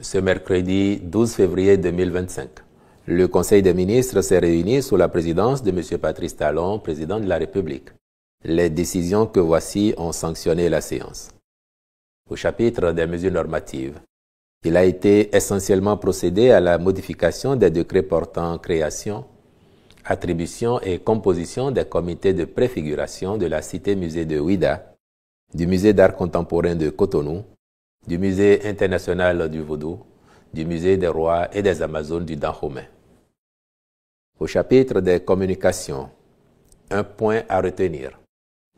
Ce mercredi 12 février 2025, le Conseil des ministres s'est réuni sous la présidence de M. Patrice Talon, président de la République. Les décisions que voici ont sanctionné la séance. Au chapitre des mesures normatives, il a été essentiellement procédé à la modification des décrets portant création, attribution et composition des comités de préfiguration de la Cité-Musée de Ouidah, du Musée d'art contemporain de Cotonou, du Musée international du Vaudou, du Musée des rois et des Amazones du Dahomey. Au chapitre des communications, un point à retenir: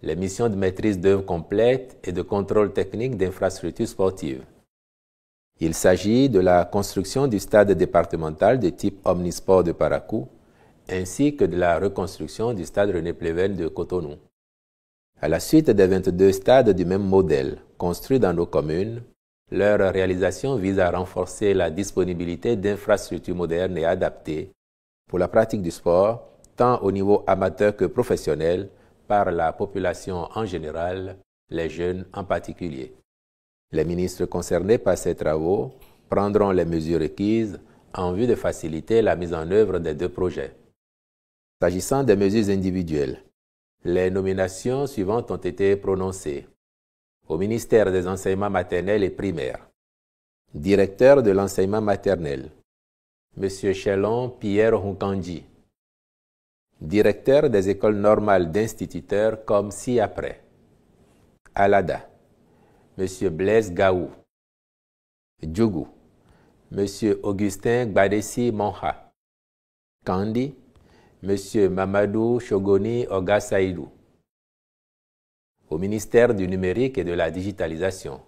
les missions de maîtrise d'œuvre complète et de contrôle technique d'infrastructures sportives. Il s'agit de la construction du stade départemental de type Omnisport de Parakou, ainsi que de la reconstruction du stade René Pleven de Cotonou. À la suite des 22 stades du même modèle construits dans nos communes, leur réalisation vise à renforcer la disponibilité d'infrastructures modernes et adaptées pour la pratique du sport, tant au niveau amateur que professionnel, par la population en général, les jeunes en particulier. Les ministres concernés par ces travaux prendront les mesures requises en vue de faciliter la mise en œuvre des deux projets. S'agissant des mesures individuelles, les nominations suivantes ont été prononcées. Au ministère des enseignements maternels et primaires, directeur de l'enseignement maternel, M. Chelon Pierre Hunkandji, directeur des écoles normales d'instituteurs comme ci-après: Alada, M. Blaise Gaou, Djougou, M. Augustin Gbadessi Monha, Kandi, M. Mamadou Chogoni Ogasaïdou. Au ministère du numérique et de la digitalisation,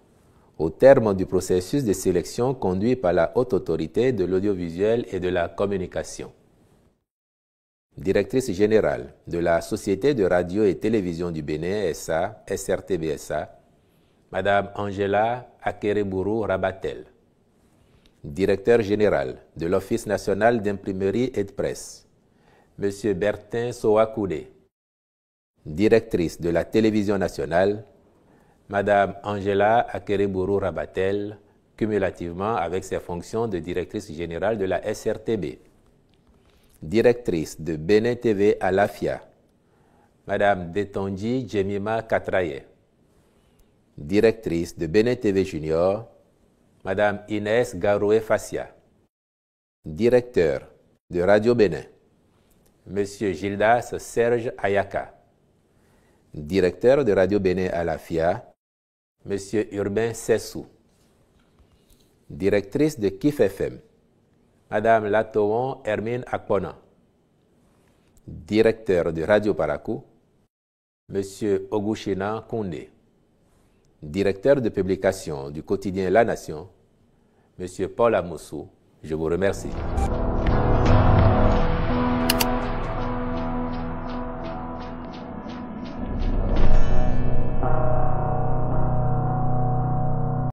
au terme du processus de sélection conduit par la Haute Autorité de l'audiovisuel et de la communication, directrice générale de la Société de radio et télévision du Bénin SA, SRTB-SA, Madame Angela Akereburu Rabatel, directeur général de l'Office national d'imprimerie et de presse, Monsieur Bertin Soakoudé, directrice de la télévision nationale, Madame Angela Akereburu Rabatel, cumulativement avec ses fonctions de directrice générale de la SRTB, directrice de Bénin TV à l'AFIA, Madame Detonji Djemima Katraye, directrice de Bénin TV Junior, Madame Inès Garoué Fassia, directeur de Radio Bénin, Monsieur Gildas Serge Ayaka, directeur de Radio Bénin à l'AFIA, Monsieur Urbain Sessou, directrice de KIF FM, Madame Latouan Hermine Akpona, directeur de Radio Parakou, Monsieur Ogushina Koundé, directeur de publication du quotidien La Nation, Monsieur Paul Amoussou. Je vous remercie.